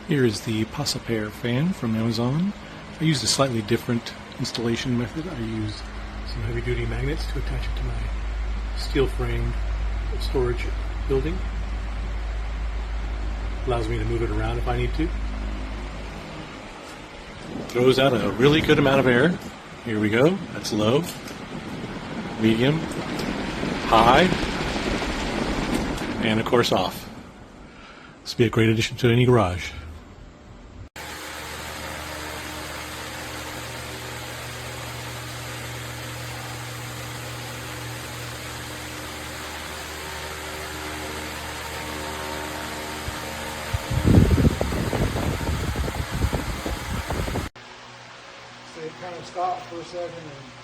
Here is the pasapair fan from Amazon. I used a slightly different installation method. I used some heavy-duty magnets to attach it to my steel framed storage building. Allows me to move it around if I need to. Throws out a really good amount of air. Here we go. That's low, medium, high, and of course off. This would be a great addition to any garage. So it kind of stopped for a second and